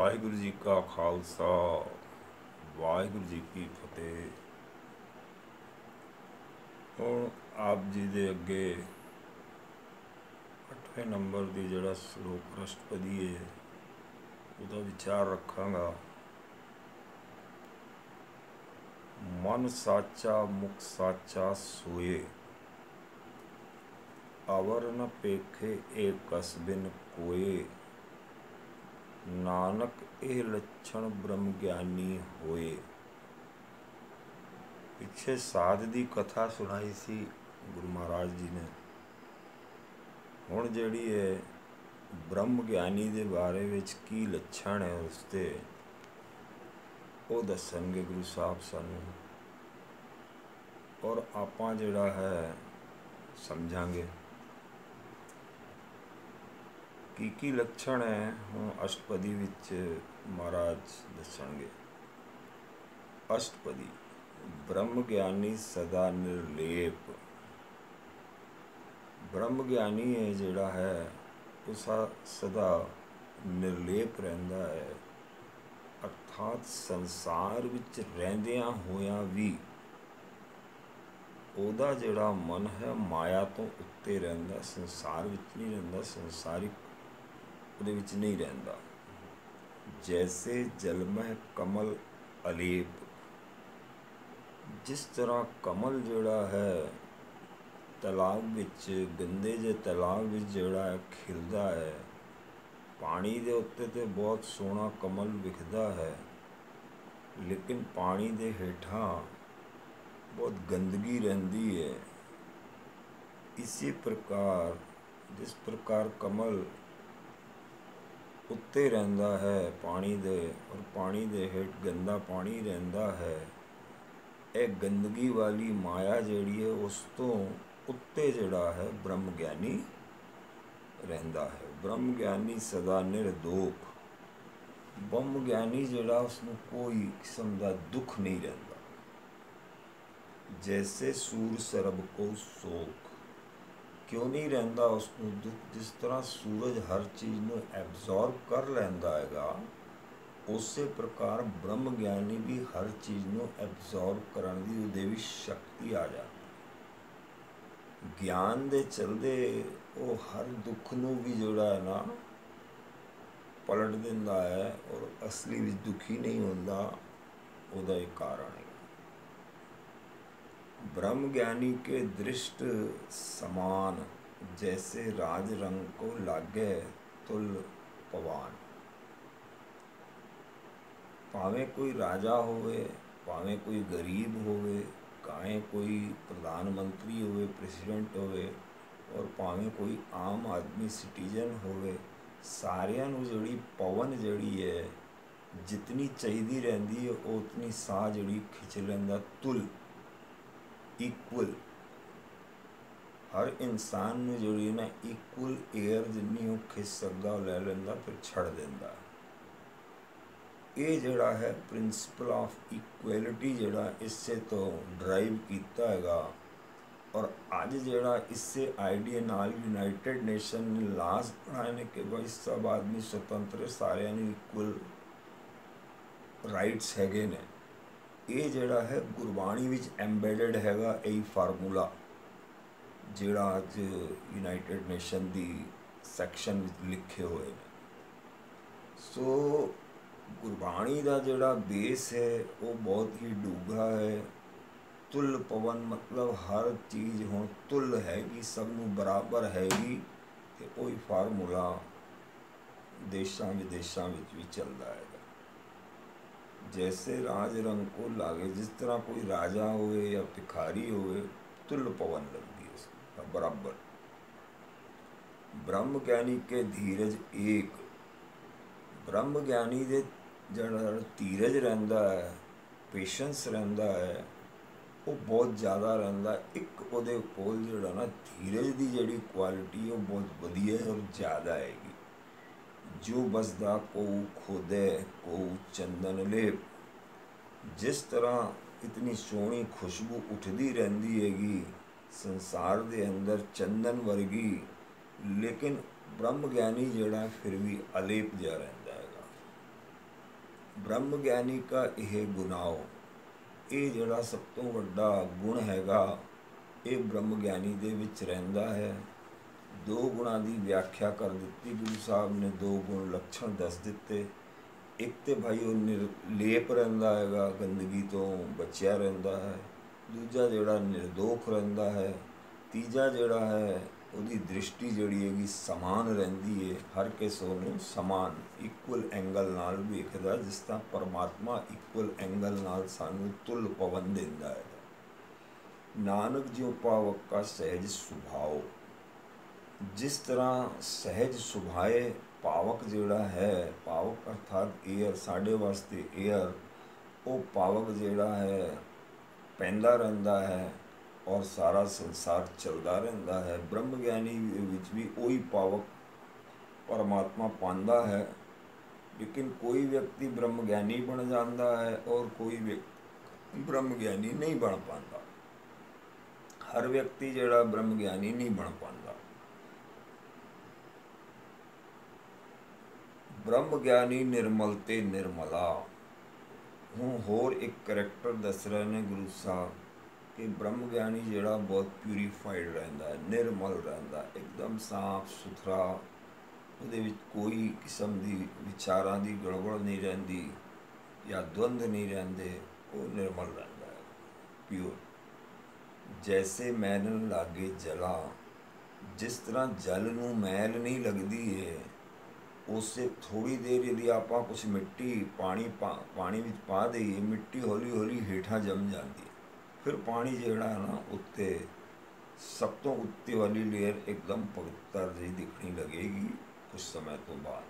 वाहिगुरु जी का खालसा वाहिगुरु जी की फतेह। हुण आप जी दे अगे 8वें नंबर की जिहड़ा श्लोक अष्टपदी है उसका विचार रखांगा। मन साचा मुख साचा सोए, अवर न पेखे एक कस बिन कोए। नानक एह लक्षण ब्रह्म ज्ञानी होए। पिछे साध की कथा सुनाई सी गुरु महाराज जी ने। हुण जिहड़ी है ब्रह्म ज्ञानी के बारे विच की लक्षण है उसते वो दसणगे गुरु साहब सानू, और आपां जिहड़ा है समझांगे की लक्षण है। हुण अष्टपदी विच महाराज दसणगे। अष्टपदी ब्रह्म ज्ञानी सदा निर्लेप। ब्रह्म ज्ञानी है जिहड़ा है उस सदा निर्लेप रहिंदा है, अर्थात संसार विच रहिंदियां होयां भी ਉਹਦਾ ਜਿਹੜਾ मन है माया तो उत्ते रहिंदा, संसार विच नहीं रहिंदा, संसारिक ਉਹਦੇ विच नहीं रहिंदा। जैसे जलमह कमल अलेप, जिस तरह कमल जिहड़ा है तलाब विच गंदे जे तलाब विच जिहड़ा है खिलदा है, पानी दे उत्ते ते बहुत सोहना कमल विखदा है, लेकिन पानी दे हेठां बहुत गंदगी रहती है। इसी प्रकार जिस प्रकार कमल उत्ते रहिंदा है पानी दे और पानी दे हेठ गंदा पानी रहिंदा है, यह गंदगी वाली माया जिहड़ी है उस तो उत्ते जिहड़ा है ब्रह्म ज्ञानी रहिंदा है। ब्रह्म ज्ञानी सदा निर्दोख। ब्रह्म ज्ञानी जिहड़ा उसनूं कोई किस्म का दुख नहीं रहिंदा। जैसे सूर सरब को सोख, क्यों नहीं रहिंदा उसनूं दुख? जिस तरह सूरज हर चीज़ नूं एब्जॉर्ब कर लैंदा हैगा, उसे प्रकार ब्रह्म ज्ञानी भी हर चीज़ नूं एब्जॉर्ब करन दी उहदे विच शक्ति आ जाती। ज्ञान दे चलदे वो हर दुख नूं भी जिहड़ा है ना पलट दिंदा है और असली विच दुखी नहीं हुंदा। उहदा एक कारण है ब्रह्म ज्ञानी के दृष्ट समान, जैसे राज रंग को लागे तुल पवान। भावें कोई राजा होवे, भावें कोई गरीब होवे, भावें कोई प्रधानमंत्री होवे, प्रेसिडेंट होवे, और भावें कोई आम आदमी सिटीजन होवे, सारियां नूं जिहड़ी पवन जिहड़ी है जितनी चाहिदी रहिंदी है उतनी साह जिहड़ी खिच लैंदा। तुल इक्वल हर इंसान नूं जिहड़ी ना इक्वल एयर जिन्नी वो खिच सकदा वो लै लैंदा, फिर छड़ दिंदा। ये जिहड़ा है प्रिंसिपल ऑफ इक्वैलिटी जिहड़ा इससे तो ड्राइव कीता हैगा, और अज जिहड़ा इससे आइडिया नाल यूनाइटेड नेशन ने लाज बनाए ने कि भाई सब आदमी स्वतंत्र, सारियां नूं इक्वल राइट्स हैगे ने। ये जिहड़ा है गुरबाणी विच एम्बेडेड हैगा यही फार्मूला जिहड़ा अज यूनाइटेड नेशन की सैक्शन विच लिखे हुए ने। सो गुरबाणी का जिहड़ा बेस है वो बहुत ही डूंगा है। तुल पवन मतलब हर चीज़ हुण तुल हैगी, सब नूं बराबर हैगी, ते वही फार्मूला देशां विदेशां विच भी चलदा है। जैसे राज रंग को लागे, जिस तरह कोई राजा होवे या भिखारी होवे, तुल पवन लगती है उसको बराबर। ब्रह्म ज्ञानी के धीरज एक। ब्रह्म ज्ञानी दे जिहड़ा धीरज रहिंदा है, पेशेंस रहिंदा है, वो बहुत ज़्यादा रहिंदा। एक उहदे कोल जिहड़ा ना धीरज की जिहड़ी क्वालिटी है वो बहुत वधिया और ज़्यादा हैगी। जो बसदा को खोदे को चंदन लेप। जिस तरह इतनी सोहनी खुशबू उठती रहिंदी हैगी संसार दे अंदर चंदन वर्गी, लेकिन ब्रह्म ज्ञानी जिहड़ा फिर भी अलेप जिहा रहिंदा हैगा। ਬ੍ਰਹਮ ਗਿਆਨੀ ਕਾ ਇਹ ਗੁਨਾਓ, ਇਹ ਜਿਹੜਾ ਸਭ ਤੋਂ ਵੱਡਾ ਗੁਣ ਹੈਗਾ, ਇਹ ਬ੍ਰਹਮ ਗਿਆਨੀ ਦੇ ਵਿੱਚ ਰਹਿੰਦਾ ਹੈ। ਦੋ ਗੁਣਾਂ ਦੀ ਵਿਆਖਿਆ ਕਰ ਦਿੱਤੀ ਗੁਰੂ ਸਾਹਿਬ ਨੇ, ਦੋ ਗੁਣ ਲੱਛਣ ਦੱਸ ਦਿੱਤੇ। ਇੱਕ ਤੇ ਭਾਈ ਉਹ ਨਿਰਲੇਪ ਰਹਿੰਦਾ ਹੈਗਾ, ਗੰਦਗੀ ਤੋਂ ਬਚਿਆ ਰਹਿੰਦਾ ਹੈ। ਦੂਜਾ ਜਿਹੜਾ ਨਿਰਦੋਖ ਰਹਿੰਦਾ ਹੈ। ਤੀਜਾ ਜਿਹੜਾ ਹੈ ਉਹਦੀ ਦ੍ਰਿਸ਼ਟੀ ਜਿਹੜੀ ਹੈਗੀ ਸਮਾਨ ਰਹਿੰਦੀ ਹੈ, ਹਰ ਕਿਸੇ ਨੂੰ ਸਮਾਨ ਇਕੁਅਲ ਐਂਗਲ ਨਾਲ ਵੇਖਦਾ, ਜਿਸ ਤਰ੍ਹਾਂ ਪਰਮਾਤਮਾ ਇਕੁਅਲ ਐਂਗਲ ਨਾਲ ਸਾਨੂੰ ਤੁਲ ਪਵਨ ਦਿੰਦਾ ਹੈ। ਨਾਨਕ ਜਿਉ ਪਾਵਕ ਕਾ ਸਹਿਜ ਸੁਭਾਓ, ਜਿਸ ਤਰ੍ਹਾਂ ਸਹਿਜ ਸੁਭਾਏ ਪਾਵਕ ਜਿਹੜਾ ਹੈ, ਪਾਵਕ ਅਰਥਾਤ ਏਅਰ, ਸਾਡੇ ਵਾਸਤੇ ਏਅਰ, ਉਹ ਪਾਵਕ ਜਿਹੜਾ ਹੈ ਪੈਂਦਾ ਰਹਿੰਦਾ ਹੈ ਔਰ ਸਾਰਾ ਸੰਸਾਰ ਚੱਲਦਾ ਰਹਿੰਦਾ ਹੈ। ਬ੍ਰਹਮ ਗਿਆਨੀ ਵਿੱਚ ਵੀ ਉਹੀ ਪਾਵਕ ਪਰਮਾਤਮਾ ਪਾਉਂਦਾ ਹੈ। ਲੇਕਿਨ ਕੋਈ ਵਿਅਕਤੀ ਬ੍ਰਹਮ ਗਿਆਨੀ ਬਣ ਜਾਂਦਾ ਹੈ ਔਰ ਕੋਈ ਵਿਅਕਤੀ ਬ੍ਰਹਮ ਗਿਆਨੀ ਨਹੀਂ ਬਣ ਪਾਉਂਦਾ। ਹਰ ਵਿਅਕਤੀ ਜਿਹੜਾ ਬ੍ਰਹਮ ਗਿਆਨੀ ਨਹੀਂ ਬਣ ਪਾਉਂਦਾ। ਬ੍ਰਹਮ ਗਿਆਨੀ ਨਿਰਮਲ ਤੇ ਨਿਰਮਲਾ। ਹੁਣ ਹੋਰ ਇੱਕ ਕਰੈਕਟਰ ਦੱਸ ਰਹੇ ਨੇ ਗੁਰੂ ਸਾਹਿਬ ਕਿ ਬ੍ਰਹਮ ਗਿਆਨੀ ਜਿਹੜਾ ਬਹੁਤ ਪਿਊਰੀਫਾਈਡ ਰਹਿੰਦਾ ਹੈ, ਨਿਰਮਲ ਰਹਿੰਦਾ, ਇੱਕਦਮ ਸਾਫ ਸੁਥਰਾ, ਉਹਦੇ ਵਿੱਚ ਕੋਈ ਕਿਸਮ ਦੀ ਵਿਚਾਰਾਂ ਦੀ ਗੜਬੜ ਨਹੀਂ ਰਹਿੰਦੀ ਜਾਂ ਦਵੰਦ ਨਹੀਂ ਰਹਿੰਦੇ, ਉਹ ਨਿਰਮਲ ਰਹਿੰਦਾ ਹੈ, ਪਿਓਰ। ਜੈਸੇ ਮੈਲ ਲਾਗੇ ਜਲਾ, ਜਿਸ ਤਰ੍ਹਾਂ ਜਲ ਨੂੰ ਮੈਲ ਨਹੀਂ ਲੱਗਦੀ ਹੈ, ਉਸੇ ਥੋੜ੍ਹੀ ਦੇਰ ਯਦੀ ਆਪਾਂ ਕੁਛ ਮਿੱਟੀ ਪਾਣੀ ਵਿੱਚ ਪਾ ਦਈਏ, ਮਿੱਟੀ ਹੌਲੀ ਹੌਲੀ ਹੇਠਾਂ ਜੰਮ ਜਾਂਦੀ ਹੈ। ਫਿਰ ਪਾਣੀ ਜਿਹੜਾ ਹੈ ਨਾ, ਉੱਤੇ ਸਭ ਤੋਂ ਉੱਤੇ ਵਾਲੀ ਲੇਅਰ ਇੱਕਦਮ ਪਵਿੱਤਰ ਜਿਹੀ ਦਿਖਣੀ लगेगी ਕੁਛ समय ਤੋਂ ਬਾਅਦ।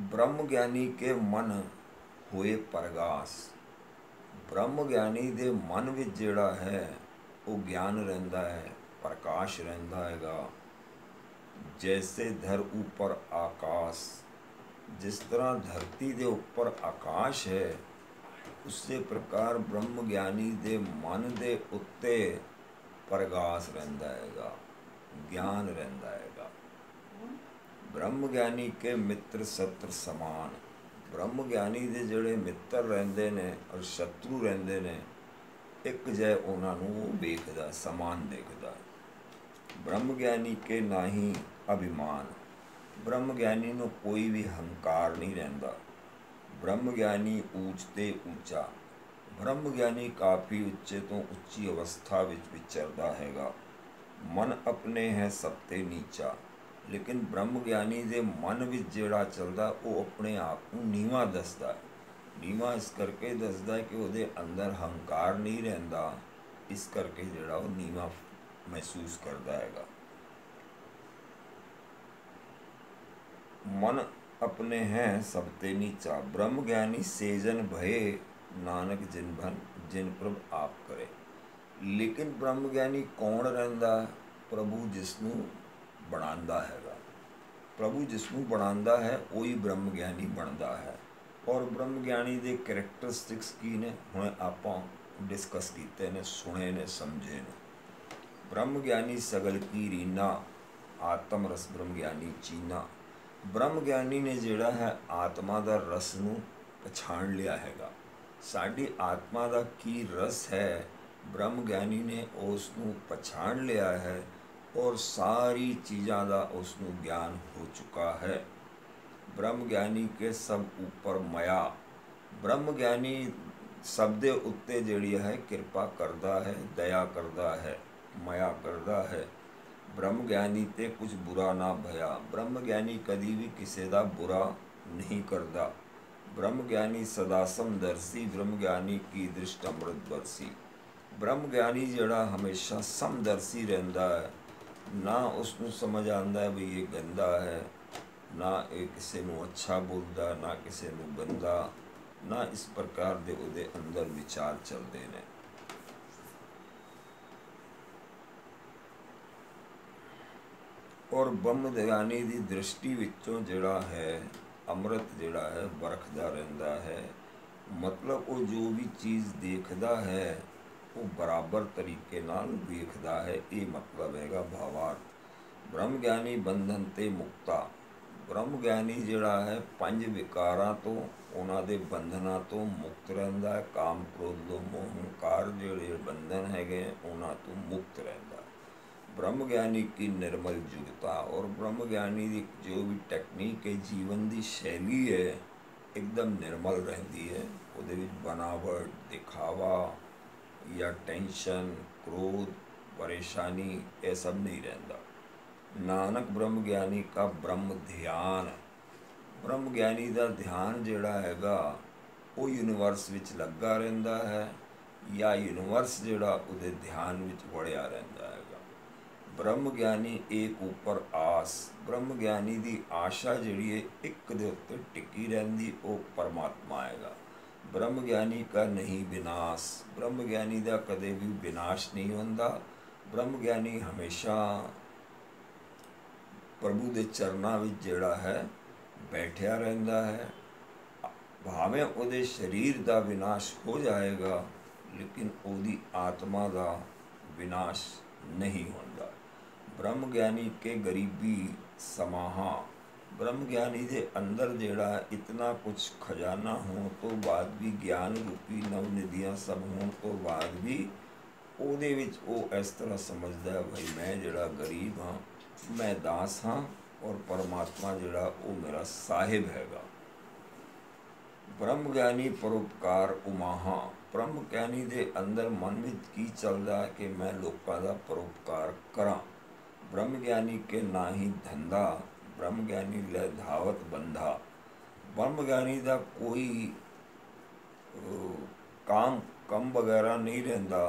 ਬ੍ਰਹਮ ਗਿਆਨੀ ਕੇ ਮਨ ਹੋਏ ਪ੍ਰਗਾਸ, ਬ੍ਰਹਮ ਗਿਆਨੀ ਦੇ ਮਨ ਵਿੱਚ ਜਿਹੜਾ ਹੈ ਉਹ ਗਿਆਨ ਰਹਿੰਦਾ ਹੈ, ਪ੍ਰਕਾਸ਼ ਰਹਿੰਦਾ ਹੈਗਾ। ਜੈਸੇ ਧਰ ਉੱਪਰ ਆਕਾਸ਼, ਜਿਸ ਤਰ੍ਹਾਂ ਧਰਤੀ ਦੇ ਉੱਪਰ ਆਕਾਸ਼ ਹੈ, ਉਸੇ ਪ੍ਰਕਾਰ ਬ੍ਰਹਮ ਗਿਆਨੀ ਦੇ ਮਨ ਦੇ ਉੱਤੇ ਪ੍ਰਗਾਸ ਰਹਿੰਦਾ ਹੈਗਾ, ਗਿਆਨ ਰਹਿੰਦਾ ਹੈਗਾ। ਬ੍ਰਹਮ ਗਿਆਨੀ ਕੇ ਮਿੱਤਰ ਸਤਰ ਸਮਾਨ, ਬ੍ਰਹਮ ਗਿਆਨੀ ਦੇ ਜਿਹੜੇ ਮਿੱਤਰ ਰਹਿੰਦੇ ਨੇ ਔਰ ਸ਼ਤਰੂ ਰਹਿੰਦੇ ਨੇ, ਇੱਕ ਜਿਹੇ ਉਹਨਾਂ ਨੂੰ ਉਹ ਵੇਖਦਾ, ਸਮਾਨ ਦੇਖਦਾ। ਬ੍ਰਹਮ ਗਿਆਨੀ ਕੇ ਨਾਹੀਂ ਅਭਿਮਾਨ, ਬ੍ਰਹਮ ਗਿਆਨੀ ਨੂੰ ਕੋਈ ਵੀ ਹੰਕਾਰ ਨਹੀਂ ਰਹਿੰਦਾ। ਬ੍ਰਹਮ ਗਿਆਨੀ ਊਚ ਤੇ ਉੱਚਾ, ਬ੍ਰਹਮ ਗਿਆਨੀ ਕਾਫੀ ਉੱਚੇ ਤੋਂ ਉੱਚੀ ਅਵਸਥਾ ਵਿੱਚ ਵਿਚਰਦਾ ਹੈਗਾ। ਮਨ ਆਪਣੇ ਹੈ ਸਭ ਤੇ ਨੀਚਾ, ਲੇਕਿਨ ਬ੍ਰਹਮ ਗਿਆਨੀ ਦੇ ਮਨ ਵਿੱਚ ਜਿਹੜਾ ਚੱਲਦਾ ਉਹ ਆਪਣੇ ਆਪ ਨੂੰ ਨੀਵਾਂ ਦੱਸਦਾ। ਨੀਵਾਂ ਇਸ ਕਰਕੇ ਦੱਸਦਾ ਕਿ ਉਹਦੇ ਅੰਦਰ ਹੰਕਾਰ ਨਹੀਂ ਰਹਿੰਦਾ, ਇਸ ਕਰਕੇ ਜਿਹੜਾ ਉਹ ਨੀਵਾਂ ਮਹਿਸੂਸ ਕਰਦਾ ਹੈਗਾ। ਮਨ ਆਪਣੇ ਹੈ ਸਭ ਤੇ ਨੀਚਾ, ਬ੍ਰਹਮ ਗਿਆਨੀ ਸੇਜਨ ਭਏ, ਨਾਨਕ ਜਿਨ ਪ੍ਰਭ ਆਪ ਕਰੇ। ਲੇਕਿਨ ਬ੍ਰਹਮ ਗਿਆਨੀ ਕੌਣ ਰਹਿੰਦਾ? ਪ੍ਰਭੂ ਜਿਸ ਨੂੰ ਬਣਾਉਂਦਾ ਹੈਗਾ। ਪ੍ਰਭੂ ਜਿਸ ਨੂੰ ਬਣਾਉਂਦਾ ਹੈ ਉਹੀ ਬ੍ਰਹਮ ਗਿਆਨੀ ਬਣਦਾ ਹੈ। ਔਰ ਬ੍ਰਹਮ ਗਿਆਨੀ ਦੇ ਕਰੈਕਟਰਿਸਟਿਕਸ ਕੀ ਨੇ, ਹੁਣ ਆਪਾਂ ਡਿਸਕਸ ਕੀਤੇ ਨੇ, ਸੁਣੇ ਨੇ, ਸਮਝੇ ਨੇ। ਬ੍ਰਹਮ ਗਿਆਨੀ ਸਗਲ ਕੀ ਰੀਨਾ, ਆਤਮ ਰਸ ਬ੍ਰਹਮ ਗਿਆਨੀ ਚੀਨਾ। ਬ੍ਰਹਮ ਗਿਆਨੀ ਨੇ ਜਿਹੜਾ ਹੈ ਆਤਮਾ ਦਾ ਰਸ ਨੂੰ ਪਛਾਣ ਲਿਆ ਹੈਗਾ। ਸਾਡੀ ਆਤਮਾ ਦਾ ਕੀ ਰਸ ਹੈ, ਬ੍ਰਹਮ ਗਿਆਨੀ ਨੇ ਉਸ ਨੂੰ ਪਛਾਣ ਲਿਆ ਹੈ ਔਰ ਸਾਰੀ ਚੀਜ਼ਾਂ ਦਾ ਉਸ ਨੂੰ ਗਿਆਨ ਹੋ ਚੁੱਕਾ ਹੈ। ਬ੍ਰਹਮ ਗਿਆਨੀ ਕੇ ਸਭ ਉੱਪਰ ਮਾਇਆ, ਬ੍ਰਹਮ ਗਿਆਨੀ ਸਭ ਦੇ ਉੱਤੇ ਜਿਹੜੀ ਹੈ ਕਿਰਪਾ ਕਰਦਾ ਹੈ, ਦਇਆ ਕਰਦਾ ਹੈ, ਮਾਇਆ ਕਰਦਾ ਹੈ। ਬ੍ਰਹਮ ਗਿਆਨੀ ਤੇ ਕੁਝ ਬੁਰਾ ਨਾ ਭਇਆ, ਬ੍ਰਹਮ ਗਿਆਨੀ ਕਦੀ ਵੀ ਕਿਸੇ ਦਾ ਬੁਰਾ ਨਹੀਂ ਕਰਦਾ। ਬ੍ਰਹਮ ਗਿਆਨੀ ਸਦਾ ਸਮਦਰਸੀ, ਬ੍ਰਹਮ ਗਿਆਨੀ ਕੀ ਦ੍ਰਿਸ਼ਟ ਅੰਮ੍ਰਿਤ ਬਰਸੀ। ਬ੍ਰਹਮ ਗਿਆਨੀ ਜਿਹੜਾ ਹਮੇਸ਼ਾ ਸਮਦਰਸੀ ਰਹਿੰਦਾ ਹੈ, ਨਾ ਉਸ ਨੂੰ ਸਮਝ ਆਉਂਦਾ ਹੈ ਵੀ ਇਹ ਗੰਦਾ ਹੈ, ਨਾ ਇਹ ਕਿਸੇ ਨੂੰ ਅੱਛਾ ਬੋਲਦਾ, ਨਾ ਕਿਸੇ ਨੂੰ ਗੰਦਾ, ਨਾ ਇਸ ਪ੍ਰਕਾਰ ਦੇ ਉਹਦੇ ਅੰਦਰ ਵਿਚਾਰ ਚੱਲਦੇ ਨੇ। ਔਰ ਬ੍ਰਹਮ ਗਿਆਨੀ ਦੀ ਦ੍ਰਿਸ਼ਟੀ ਵਿੱਚੋਂ ਜਿਹੜਾ ਹੈ ਅੰਮ੍ਰਿਤ ਜਿਹੜਾ ਹੈ ਵਰਖਦਾ ਰਹਿੰਦਾ ਹੈ। ਮਤਲਬ ਉਹ ਜੋ ਵੀ ਚੀਜ਼ ਦੇਖਦਾ ਹੈ ਉਹ ਬਰਾਬਰ ਤਰੀਕੇ ਨਾਲ ਵੇਖਦਾ ਹੈ, ਇਹ ਮਤਲਬ ਹੈਗਾ ਭਾਵਾਰਥ। ਬ੍ਰਹਮ ਗਿਆਨੀ ਬੰਧਨ ਤੇ ਮੁਕਤਾ। ਬ੍ਰਹਮ ਗਿਆਨੀ ਜਿਹੜਾ ਹੈ ਪੰਜ ਵਿਕਾਰਾਂ ਤੋਂ, ਉਹਨਾਂ ਦੇ ਬੰਧਨਾਂ ਤੋਂ ਮੁਕਤ ਰਹਿੰਦਾ ਹੈ। ਕਾਮ, ਕ੍ਰੋਧ, ਲੋਭ, ਮੋਹ, ਹੰਕਾਰ ਜਿਹੜੇ ਬੰਧਨ ਹੈਗੇ ਉਹਨਾਂ ਤੋਂ ਮੁਕਤ ਰਹਿੰਦਾ ਹੈ। ब्रह्म ज्ञानी की निर्मल युगता। और ब्रह्म ज्ञानी की जो भी टेक्निक है, जीवन की शैली है, एकदम निर्मल रहती है। ਉਹਦੇ ਵਿੱਚ बनावट, दिखावा या टेंशन, क्रोध, परेशानी ये सब नहीं रहता। नानक ब्रह्म ज्ञानी का ब्रह्म ध्यान। ब्रह्म ज्ञानी का ध्यान ਜਿਹੜਾ ਹੈਗਾ ਉਹ ਯੂਨੀਵਰਸ ਵਿੱਚ ਲੱਗਾ ਰਹਿੰਦਾ ਹੈ ਜਾਂ ਯੂਨੀਵਰਸ ਜਿਹੜਾ ਉਹਦੇ ਧਿਆਨ ਵਿੱਚ ਵੜਿਆ ਰਹਿੰਦਾ ਹੈਗਾ। ब्रह्म ज्ञानी एक ऊपर आस। ब्रह्म ज्ञानी की आशा जिहड़ी है एक दे उत्ते टिकी रहिंदी, वो परमात्मा आएगा। ब्रह्म ज्ञानी का नहीं विनाश। ब्रह्म ज्ञानी का कदे भी विनाश नहीं होंदा। ब्रह्म ज्ञानी हमेशा प्रभु के चरणों विच जिहड़ा है बैठिया रहिंदा है। भावें उहदे शरीर का विनाश हो जाएगा, लेकिन उहदी आत्मा का विनाश नहीं होंदा। ब्रह्म ज्ञानी के गरीबी समाहा। ब्रह्म ज्ञानी के अंदर जिहड़ा इतना कुछ खजाना होने तो बाद भी, ज्ञान रूपी नवनिधियाँ सब होने तो बाद भी ਉਹਦੇ ਵਿੱਚ ਉਹ इस तरह समझदा है भाई मैं जिहड़ा गरीब हाँ, मैं दास हाँ, और परमात्मा जिहड़ा वो मेरा साहिब हैगा। ब्रह्म ज्ञानी परोपकार उमाहा। ब्रह्म ज्ञानी के अंदर मन में की चलता है कि मैं लोगों का परोपकार करा। ब्रह्म ज्ञानी के ना ही धंधा, ब्रह्म ज्ञानी ले धावत बंधा। ब्रह्म ज्ञानी का कोई काम कम वगैरह नहीं रहता,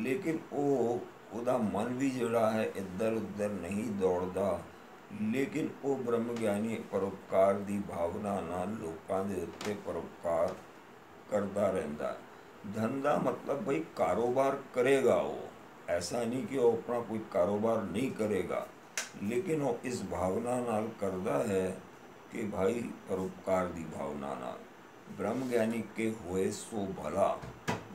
लेकिन ਉਹਦਾ मन भी जोड़ा है इधर उधर नहीं दौड़ता, लेकिन वो ब्रह्म ज्ञानी परोपकार की भावना नाल लोगों के उत्ते परोपकार करता रहता है। धंधा मतलब भाई कारोबार करेगा वो, ऐसा नहीं कि वो अपना कोई कारोबार नहीं करेगा, लेकिन वो इस भावना नाल करता है कि भाई परोपकार की भावना नाल। ब्रह्म ज्ञानी के होए सो भला।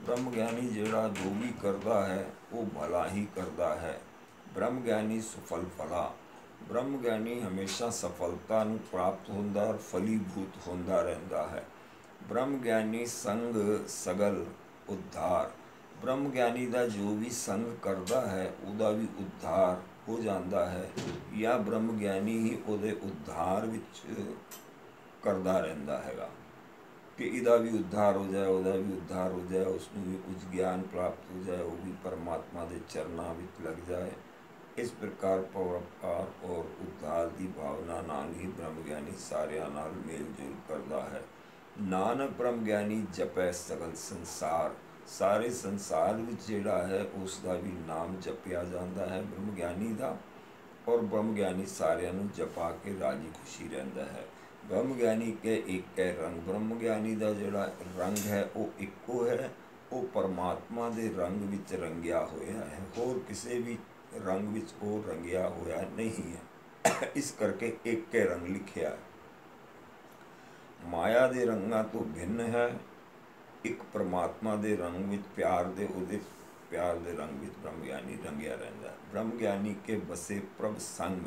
ब्रह्म ज्ञानी जिहड़ा जो भी करता है वो भला ही करता है। ब्रह्म ज्ञानी सफल फला। ब्रह्म ज्ञानी हमेशा सफलता नूं प्राप्त होंदा और फलीभूत होंदा रहता है। ब्रह्म ज्ञानी संग सगल उद्धार। ब्रह्म ज्ञानी का जो भी संग करता है उसका भी उद्धार हो जाता है, या ब्रह्म ज्ञानी ही उहदे उद्धार विच करता रहता हैगा कि इहदा भी उद्धार हो जाए, उहदा भी उद्धार हो जाए, उसनूं भी कुछ ज्ञान प्राप्त हो जाए, वो भी परमात्मा के चरणों विच लग जाए। इस प्रकार परोपकार और उद्धार की भावना नाल ही ब्रह्म ज्ञानी सारियां नाल मेल जोल करता है। नानक ब्रह्म ज्ञानी जपै सगल संसार। सारे संसार विच जिहड़ा है उसका भी नाम जपिया जाता है ब्रह्म ज्ञानी का, और ब्रह्म ज्ञानी सारियां नूं जपा के राजी खुशी रहता है। ब्रह्म ज्ञानी के एक है रंग। ब्रह्म ज्ञानी का जिहड़ा रंग है वो इक्को है, वो परमात्मा के रंग विच रंगिया होया है, होर किसी भी रंग विच वो रंगिया होया नहीं है। इस करके एक के रंग लिखिया है। माया के रंगां तो भिन्न है। एक परमात्मा के रंग विच प्यार दे उहदे प्यार दे रंग विच ब्रह्म ज्ञानी रंगिया रहिंदा है। ब्रह्म ज्ञानी के बसे प्रभ संग।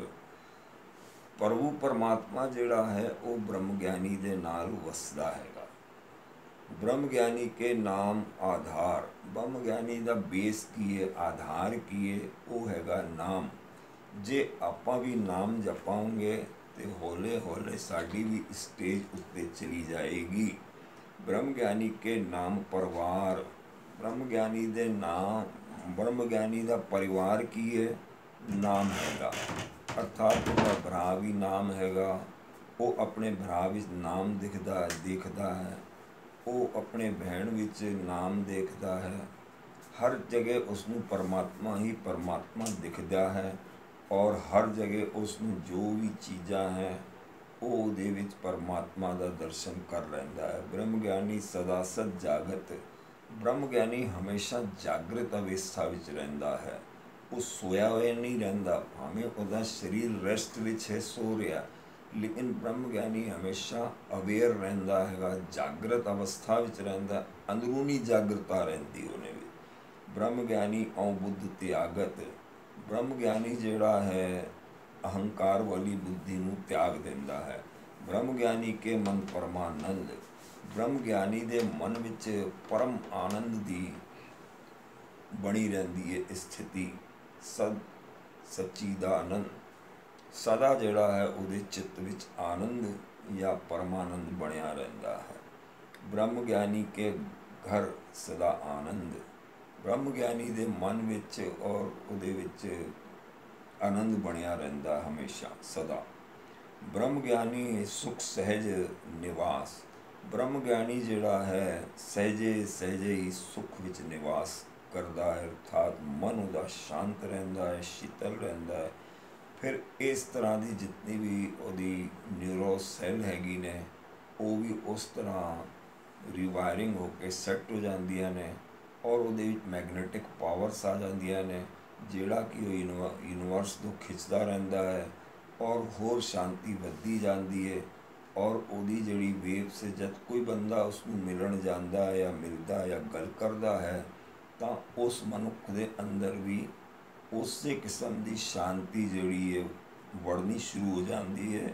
प्रभु परमात्मा जिहड़ा है वो ब्रह्म ज्ञानी दे नाल वसदा हैगा। ब्रह्म ज्ञानी के नाम आधार। ब्रह्म ज्ञानी का बेस की है, आधार की है, वो हैगा नाम। जे आपां भी नाम जपाओगे तो हौले हौले साडी भी स्टेज उत्ते चली जाएगी। ब्रह्म ज्ञानी के नाम परिवार। ब्रह्म ज्ञानी दे नाम, ब्रह्म ज्ञानी का परिवार की है नाम हैगा, अर्थात उसका भरा भी नाम हैगा। वो अपने भरा विच नाम देखता है, वो अपने बहन विच नाम देखता है। हर जगह उसनूं परमात्मा ही परमात्मा दिखता है, और हर जगह उसनूं जो भी चीज़ां हैं वो उहदे विच परमात्मा का दर्शन कर रहिंदा है। ब्रह्म ज्ञानी सदा सद जागत। ब्रह्म ज्ञानी हमेशा जागृत अवस्था विच रहिंदा है, वो सोया होया नहीं रहिंदा। भावें उहदा शरीर रेस्ट विच है, सो रहा, लेकिन ब्रह्म ज्ञानी हमेशा अवेयर रहिंदा हैगा, जागृत अवस्था विच रहिंदा, अंदरूनी जागृता रहिंदी उहने भी। ब्रह्म ज्ञानी औ बुद्ध त्यागत। ब्रह्म ज्ञानी जिहड़ा है ਅਹੰਕਾਰ ਵਾਲੀ ਬੁੱਧੀ ਨੂੰ ਤਿਆਗ ਦਿੰਦਾ ਹੈ। ਬ੍ਰਹਮ ਗਿਆਨੀ ਕੇ ਮਨ ਪਰਮਾਨੰਦ, ਬ੍ਰਹਮ ਗਿਆਨੀ ਦੇ ਮਨ ਵਿੱਚ ਪਰਮ ਆਨੰਦ ਦੀ ਬਣੀ ਰਹਿੰਦੀ ਹੈ ਸਥਿਤੀ। ਸੱਚੀ ਦਾ ਆਨੰਦ ਸਦਾ ਜਿਹੜਾ ਹੈ ਉਹਦੇ ਚਿੱਤ ਵਿੱਚ ਆਨੰਦ ਜਾਂ ਪਰਮਾਨੰਦ ਬਣਿਆ ਰਹਿੰਦਾ ਹੈ। ਬ੍ਰਹਮ ਗਿਆਨੀ ਕੇ ਘਰ ਸਦਾ ਆਨੰਦ, ਬ੍ਰਹਮ ਗਿਆਨੀ ਦੇ ਮਨ ਵਿੱਚ ਔਰ ਉਹਦੇ ਵਿੱਚ ਆਨੰਦ ਬਣਿਆ ਰਹਿੰਦਾ ਹਮੇਸ਼ਾ ਸਦਾ। ਬ੍ਰਹਮ ਗਿਆਨੀ ਸੁਖ ਸਹਿਜ ਨਿਵਾਸ, ਬ੍ਰਹਮ ਗਿਆਨੀ ਜਿਹੜਾ ਹੈ ਸਹਿਜੇ ਸਹਿਜੇ ਹੀ ਸੁੱਖ ਵਿੱਚ ਨਿਵਾਸ ਕਰਦਾ ਹੈ, ਅਰਥਾਤ ਮਨ ਉਹਦਾ ਸ਼ਾਂਤ ਰਹਿੰਦਾ ਹੈ, ਸ਼ੀਤਲ ਰਹਿੰਦਾ ਹੈ। ਫਿਰ ਇਸ ਤਰ੍ਹਾਂ ਦੀ ਜਿਤਨੀ ਵੀ ਉਹਦੀ ਨਿਊਰੋ ਸੈੱਲ ਹੈਗੀ ਨੇ ਉਹ ਵੀ ਉਸ ਤਰ੍ਹਾਂ ਰਿਵਾਇਰਿੰਗ ਹੋ ਕੇ ਸੈੱਟ ਹੋ ਜਾਂਦੀਆਂ ਨੇ ਔਰ ਉਹਦੇ ਵਿੱਚ ਮੈਗਨੈਟਿਕ ਪਾਵਰਸ ਆ ਜਾਂਦੀਆਂ ਨੇ, ਜਿਹੜਾ ਕਿ ਉਹ ਯੂਨੀਵਰਸ ਤੋਂ ਖਿੱਚਦਾ ਰਹਿੰਦਾ ਹੈ ਔਰ ਹੋਰ ਸ਼ਾਂਤੀ ਵੱਧਦੀ ਜਾਂਦੀ ਹੈ। ਔਰ ਉਹਦੀ ਜਿਹੜੀ ਵੇਵਸ, ਜਦ ਕੋਈ ਬੰਦਾ ਉਸਨੂੰ ਮਿਲਣ ਜਾਂਦਾ ਜਾਂ ਮਿਲਦਾ ਜਾਂ ਗੱਲ ਕਰਦਾ ਹੈ ਤਾਂ ਉਸ ਮਨੁੱਖ ਦੇ ਅੰਦਰ ਵੀ ਉਸੇ ਕਿਸਮ ਦੀ ਸ਼ਾਂਤੀ ਜਿਹੜੀ ਹੈ ਵੜਨੀ ਸ਼ੁਰੂ ਹੋ ਜਾਂਦੀ ਹੈ।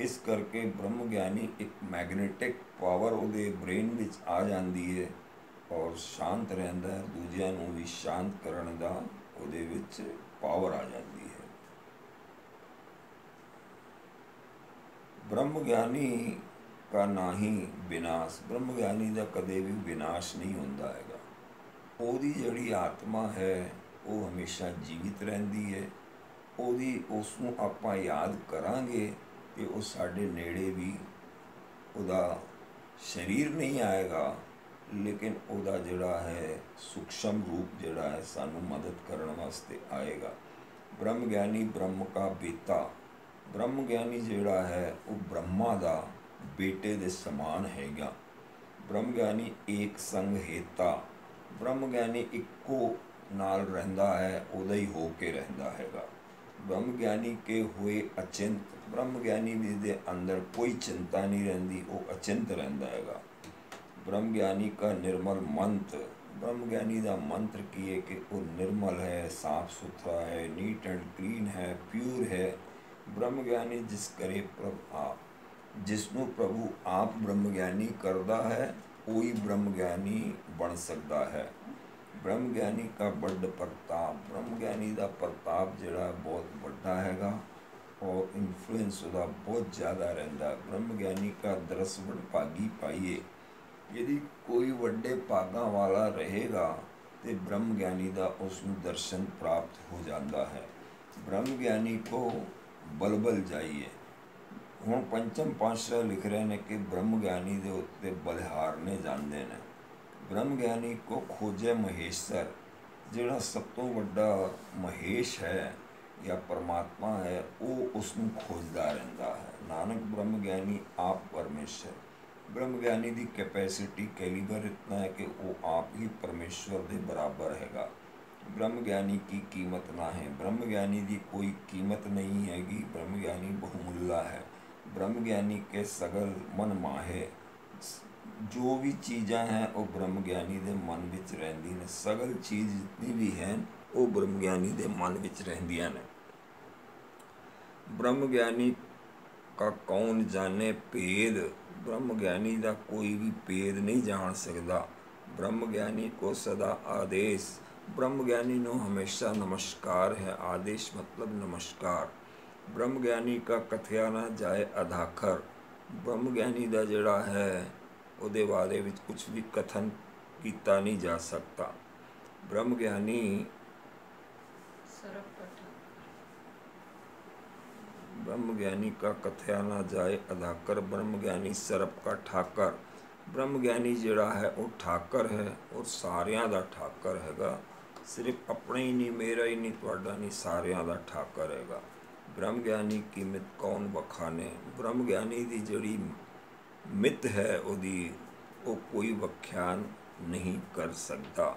ਇਸ ਕਰਕੇ ਬ੍ਰਹਮ ਗਿਆਨੀ ਇੱਕ ਮੈਗਨੈਟਿਕ ਪਾਵਰ ਉਹਦੇ ਬ੍ਰੇਨ ਵਿੱਚ ਆ ਜਾਂਦੀ ਹੈ ਔਰ ਸ਼ਾਂਤ ਰਹਿੰਦਾ ਹੈ, ਦੂਜਿਆਂ ਨੂੰ ਵੀ ਸ਼ਾਂਤ ਕਰਨ ਦਾ ਉਹਦੇ ਵਿੱਚ ਪਾਵਰ ਆ ਜਾਂਦੀ ਹੈ। ਬ੍ਰਹਮ ਗਿਆਨੀ ਕਾ ਨਾ ਹੀ ਵਿਨਾਸ਼, ਬ੍ਰਹਮ ਗਿਆਨੀ ਦਾ ਕਦੇ ਵੀ ਵਿਨਾਸ਼ ਨਹੀਂ ਹੁੰਦਾ ਹੈਗਾ। ਉਹਦੀ ਜਿਹੜੀ ਆਤਮਾ ਹੈ ਉਹ ਹਮੇਸ਼ਾ ਜੀਵਿਤ ਰਹਿੰਦੀ ਹੈ। ਉਸ ਨੂੰ ਆਪਾਂ ਯਾਦ ਕਰਾਂਗੇ ਕਿ ਉਹ ਸਾਡੇ ਨੇੜੇ ਵੀ, ਉਹਦਾ ਸਰੀਰ ਨਹੀਂ ਆਏਗਾ ਲੇਕਿਨ ਉਹਦਾ ਜਿਹੜਾ ਹੈ ਸੂਖਸ਼ਮ ਰੂਪ ਜਿਹੜਾ ਹੈ ਸਾਨੂੰ ਮਦਦ ਕਰਨ ਵਾਸਤੇ ਆਏਗਾ। ਬ੍ਰਹਮ ਗਿਆਨੀ ਬ੍ਰਹਮ ਕਾ ਬੇਟਾ, ਬ੍ਰਹਮ ਗਿਆਨੀ ਜਿਹੜਾ ਹੈ ਉਹ ਬ੍ਰਹਮਾ ਦਾ ਬੇਟੇ ਦੇ ਸਮਾਨ ਹੈਗਾ। ਬ੍ਰਹਮ ਗਿਆਨੀ ਏਕ ਸੰਗ ਹੇਤਾ, ਬ੍ਰਹਮ ਗਿਆਨੀ ਇੱਕੋ ਨਾਲ ਰਹਿੰਦਾ ਹੈ, ਉਹਦਾ ਹੀ ਹੋ ਕੇ ਰਹਿੰਦਾ ਹੈਗਾ। ਬ੍ਰਹਮ ਗਿਆਨੀ ਕੇ ਹੋਏ ਅਚਿੰਤ, ਬ੍ਰਹਮ ਗਿਆਨੀ ਦੇ ਅੰਦਰ ਕੋਈ ਚਿੰਤਾ ਨਹੀਂ ਰਹਿੰਦੀ, ਉਹ ਅਚਿੰਤ ਰਹਿੰਦਾ ਹੈਗਾ। ਬ੍ਰਹਮ ਗਿਆਨੀ ਕਾ ਨਿਰਮਲ ਮੰਤਰ, ਬ੍ਰਹਮ ਗਿਆਨੀ ਦਾ ਮੰਤਰ ਕੀ ਹੈ ਕਿ ਉਹ ਨਿਰਮਲ ਹੈ, ਸਾਫ ਸੁਥਰਾ ਹੈ, ਨੀਟ ਐਂਡ ਕਲੀਨ ਹੈ, ਪਿਓਰ ਹੈ। ਬ੍ਰਹਮ ਗਿਆਨੀ ਜਿਸ ਕਰੇ ਪ੍ਰਭ ਆਪ, ਜਿਸ ਨੂੰ ਪ੍ਰਭੂ ਆਪ ਬ੍ਰਹਮ ਗਿਆਨੀ ਕਰਦਾ ਹੈ ਉਹੀ ਬ੍ਰਹਮ ਗਿਆਨੀ ਬਣ ਸਕਦਾ ਹੈ। ਬ੍ਰਹਮ ਗਿਆਨੀ ਕਾ ਵੱਡ ਪ੍ਰਤਾਪ, ਬ੍ਰਹਮ ਗਿਆਨੀ ਦਾ ਪ੍ਰਤਾਪ ਜਿਹੜਾ ਬਹੁਤ ਵੱਡਾ ਹੈਗਾ ਔਰ ਇਨਫਲੂਐਂਸ ਉਹਦਾ ਬਹੁਤ ਜ਼ਿਆਦਾ ਰਹਿੰਦਾ। ਬ੍ਰਹਮ ਗਿਆਨੀ ਕਾ ਦਰਸ ਵਡਭਾਗੀ ਪਾਈਏ, ਯਦि ਕੋਈ ਵੱਡੇ ਭਾਗਾਂ ਵਾਲਾ ਰਹੇਗਾ ਤੇ ਬ੍ਰਹਮ ਗਿਆਨੀ ਦਾ ਉਸ ਨੂੰ ਦਰਸ਼ਨ ਪ੍ਰਾਪਤ ਹੋ ਜਾਂਦਾ ਹੈ। ਬ੍ਰਹਮ ਗਿਆਨੀ ਕੋ ਬਲਬਲ ਜਾਈਏ, ਹੁਣ ਪੰਚਮ ਪਾਤਸ਼ਾਹ ਲਿਖ ਰਹੇ ਨੇ ਕਿ ਬ੍ਰਹਮ ਗਿਆਨੀ ਦੇ ਉੱਤੇ ਬਲਿਹਾਰਨੇ ਜਾਂਦੇ ਨੇ। ਬ੍ਰਹਮ ਗਿਆਨੀ ਕੋ ਖੋਜੇ ਮਹੇਸ਼ਰ, ਜਿਹੜਾ ਸਭ ਤੋਂ ਵੱਡਾ ਮਹੇਸ਼ ਹੈ ਜਾਂ ਪਰਮਾਤਮਾ ਹੈ ਉਹ ਉਸ ਨੂੰ ਖੋਜਦਾ ਰਹਿੰਦਾ ਹੈ। ਨਾਨਕ ਬ੍ਰਹਮ ਗਿਆਨੀ ਆਪ ਪਰਮੇਸ਼ਰ, ਬ੍ਰਹਮ ਗਿਆਨੀ ਦੀ ਕੈਪੈਸਿਟੀ ਕੈਲੀਬਰ ਇਤਨਾ ਹੈ ਕਿ ਉਹ ਆਪ ਹੀ ਪਰਮੇਸ਼ਵਰ ਦੇ ਬਰਾਬਰ ਹੈਗਾ। ਬ੍ਰਹਮ ਗਿਆਨੀ ਕੀ ਕੀਮਤ ਨਾ ਹੈ, ਬ੍ਰਹਮ ਗਿਆਨੀ ਦੀ ਕੋਈ ਕੀਮਤ ਨਹੀਂ ਹੈਗੀ, ਬ੍ਰਹਮ ਗਿਆਨੀ ਬਹੁਮੁੱਲਾ ਹੈ। ਬ੍ਰਹਮ ਗਿਆਨੀ ਕੇ ਸਗਲ ਮਨ ਮਾਹੇ, ਜੋ ਵੀ ਚੀਜ਼ਾਂ ਹੈ ਉਹ ਬ੍ਰਹਮ ਗਿਆਨੀ ਦੇ ਮਨ ਵਿੱਚ ਰਹਿੰਦੀ ਨੇ, ਸਗਲ ਚੀਜ਼ ਜਿਤਨੀ ਵੀ ਹੈ ਉਹ ਬ੍ਰਹਮ ਗਿਆਨੀ ਦੇ ਮਨ ਵਿੱਚ ਰਹਿੰਦੀਆਂ ਨੇ। ਬ੍ਰਹਮ ਗਿਆਨੀ ਕਾ ਕੌਣ ਜਾਣੇ ਭੇਦ, ਬ੍ਰਹਮ ਗਿਆਨੀ ਦਾ ਕੋਈ ਵੀ ਭੇਦ ਨਹੀਂ ਜਾਣ ਸਕਦਾ। ਬ੍ਰਹਮ ਗਿਆਨੀ ਕੋ ਸਦਾ ਆਦੇਸ਼, ਬ੍ਰਹਮ ਗਿਆਨੀ ਨੂੰ ਹਮੇਸ਼ਾ ਨਮਸਕਾਰ ਹੈ, ਆਦੇਸ਼ ਮਤਲਬ ਨਮਸਕਾਰ। ਬ੍ਰਹਮ ਗਿਆਨੀ ਕਾ ਕਥਿਆ ਨਾ ਜਾਏ ਅਧਾਖਰ, ਬ੍ਰਹਮ ਗਿਆਨੀ ਦਾ ਜਿਹੜਾ ਹੈ ਉਹਦੇ ਬਾਰੇ ਵਿੱਚ ਕੁਛ ਵੀ ਕਥਨ ਕੀਤਾ ਨਹੀਂ ਜਾ ਸਕਦਾ। ਬ੍ਰਹਮ ਗਿਆਨੀ ब्रह्म ज्ञानी का कथया ना जाए अधाकर, ब्रह्म ज्ञानी सरप का ठाकर, ब्रह्म ज्ञानी जिहड़ा है वो ठाकर है और सारियां दा ठाकर हैगा, सिर्फ अपने ही नहीं, मेरा ही नहीं, तुहाडा नहीं, सारियां दा ठाकर हैगा। ब्रह्म ज्ञानी की मित कौन बखाने, ब्रह्म ज्ञानी दी जिहड़ी मित है ਉਹਦੀ ਉਹ कोई व्याख्यान नहीं कर सकता।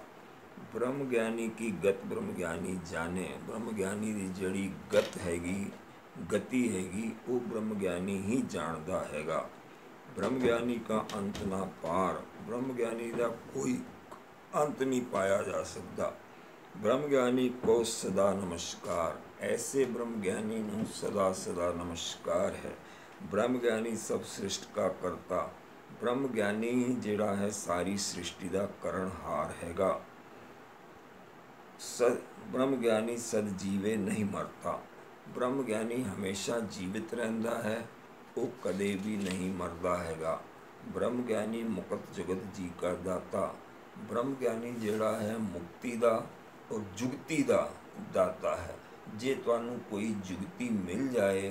ब्रह्म ज्ञानी की गत ब्रह्म ज्ञानी जाने, ब्रह्म ज्ञानी की जिहड़ी गत हैगी, गति हैगी, वो ब्रह्म ज्ञानी ही जानता हैगा। ब्रह्म ज्ञानी का अंत ना पार, ब्रह्म ज्ञानी का कोई अंत नहीं पाया जा सकता। ब्रह्म ज्ञानी को सदा नमस्कार, ऐसे ब्रह्म ज्ञानी ਨੂੰ सदा सदा नमस्कार है। ब्रह्म ज्ञानी सब सृष्टि का करता, ब्रह्म ज्ञानी ਜਿਹੜਾ है सारी सृष्टि का करणहार हैगा। ब्रह्म ज्ञानी सद जीवे नहीं मरता, ब्रह्म ज्ञानी हमेशा जीवित रहता है, वो कदे भी नहीं मरदा हैगा। ब्रह्म ज्ञानी मुक्त जगत जी का दाता, ब्रह्म ज्ञानी ਜਿਹੜਾ है मुक्ति का और जुगती का दाता है। जे तुहानू कोई जुगती मिल जाए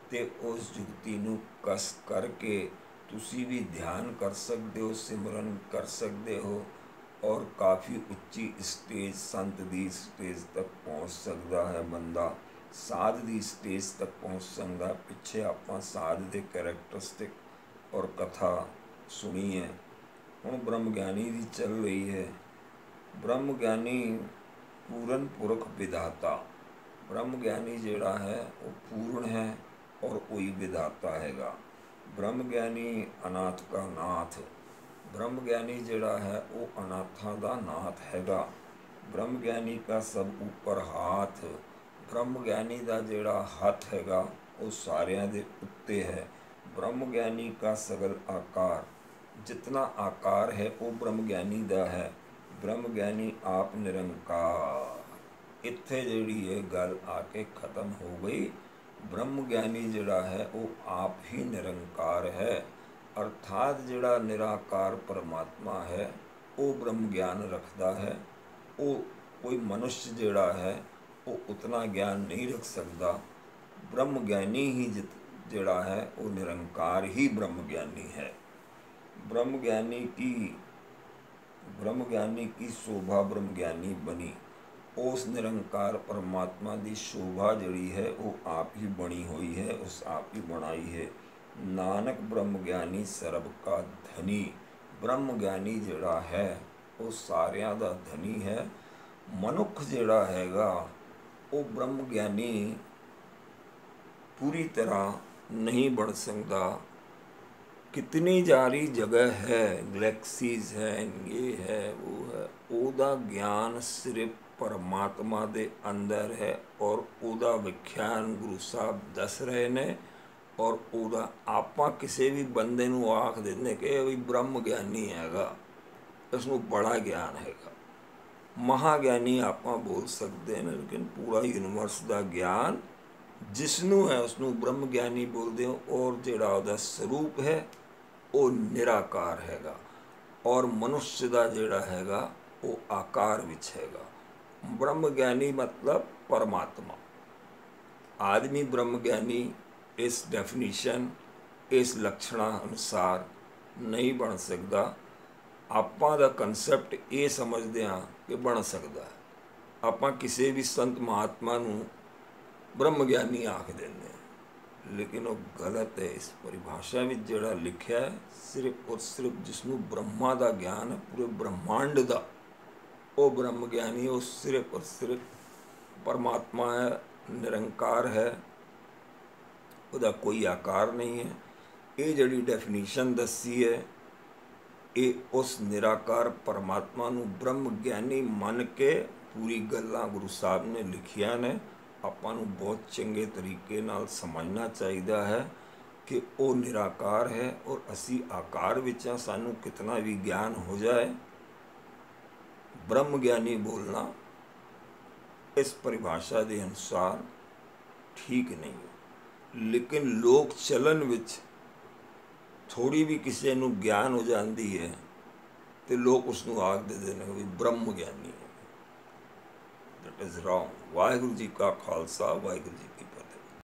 तो उस जुगती नू कस करके तुसी भी ध्यान कर सकते हो, सिमरन कर सकते हो और काफ़ी उच्ची स्टेज संत की स्टेज तक पहुँच सकता है बंदा, साध की स्टेज तक पहुँच सकता। पिछे आपां साध के करैक्टरिस्टिक और कथा सुनी है, हुण ब्रह्म ज्ञानी की चल रही है। ब्रह्म ज्ञानी पूर्ण पुरख विधाता, ब्रह्म ज्ञानी जिहड़ा है वो पूर्ण है और कोई विधाता हैगा। ब्रह्म ज्ञानी अनाथ का नाथ, ब्रह्म ज्ञानी जिहड़ा है वो अनाथां दा नाथ हैगा। ब्रह्म ज्ञानी का सब ऊपर हाथ, ब्रह्म ज्ञानी का जिहड़ा हथ हैगा वो सारियां दे उत्ते है। ब्रह्म ज्ञानी का सगल आकार, जितना आकार है वो ब्रह्म ज्ञानी का है। ब्रह्म ज्ञानी आप निरंकार, इत्थे जिहड़ी ये गल आके खत्म हो गई। ब्रह्म ज्ञानी जिहड़ा है वो आप ही निरंकार है, अर्थात जिहड़ा निराकार परमात्मा है वो ब्रह्म ज्ञान रखता है। वो कोई मनुष्य जिहड़ा है वो उतना ज्ञान नहीं रख सकता। ब्रह्म ज्ञानी ही जिहड़ा है वो निरंकार ही ब्रह्म ज्ञानी है। ब्रह्म ज्ञानी की शोभा ब्रह्म ज्ञानी बनी, उस निरंकार परमात्मा की शोभा जिहड़ी है वो आप ही बनी हुई है, उस आप ही बनाई है। नानक ब्रह्म ज्ञानी सर्ब का धनी, ब्रह्म ज्ञानी जिहड़ा है वो सारियां दा धनी है। मनुख जिहड़ा हैगा वो ब्रह्म ज्ञानी पूरी तरह नहीं बन सकता। कितनी जारी जगह है, गैलेक्सीज है, ये है वो है, ओदा ज्ञान सिर्फ परमात्मा दे अंदर है और ओदा विख्यान गुरु साहब दस रहे ने। और ओदा आपां किसी भी बंदे नूं आख दिंदे कि भी ब्रह्म ज्ञानी हैगा, इसनूं बड़ा ज्ञान हैगा। महाज्ञानी आपां बोल सकते हैं, लेकिन पूरा यूनिवर्स का ज्ञान जिसनूं है उसनूं ब्रह्म ज्ञानी बोलते हो। और जिहड़ा ओदा स्वरूप है वो निराकार हैगा और मनुष्य का जिहड़ा हैगा वो आकार विच हैगा। ब्रह्म ज्ञानी मतलब परमात्मा। आदमी ब्रह्म ज्ञानी इस डेफिनीशन, इस लक्षणा अनुसार नहीं बन सकता। आपां दा कंसैप्ट ये समझते हाँ कि बन सकता है। आपां किसी भी संत महात्मा नूं ब्रह्म ज्ञानी आख देंगे, लेकिन वो गलत है। इस परिभाषा में जिहड़ा लिखा है सिर्फ और सिर्फ जिसनों ब्रह्मा का ज्ञान है, पूरे ब्रह्मांड का, वो ब्रह्म ज्ञानी, वो सिर्फ और सिर्फ परमात्मा है, निरंकार है, उसका कोई आकार नहीं है। ये जिहड़ी डेफिनीशन दसी है ये उस निराकार परमात्मा नूं ब्रह्म ज्ञानी मन के पूरी गल्लां गुरु साहब ने लिखिया ने। आपां नूं बहुत चंगे तरीके नाल समझना चाहिए है कि वो निराकार है और असी आकार विच हां। सानूं कितना भी ज्ञान हो जाए, ब्रह्म ज्ञानी बोलना इस परिभाषा के अनुसार ठीक नहीं है। लेकिन लोक चलन विच थोड़ी भी किसी नूं ज्ञान हो जाती है तो लोग उसनूं आख देते हैं भी ब्रह्म ज्ञानी है। That is wrong. Waheguru ji का खालसा, वाहिगुरू जी की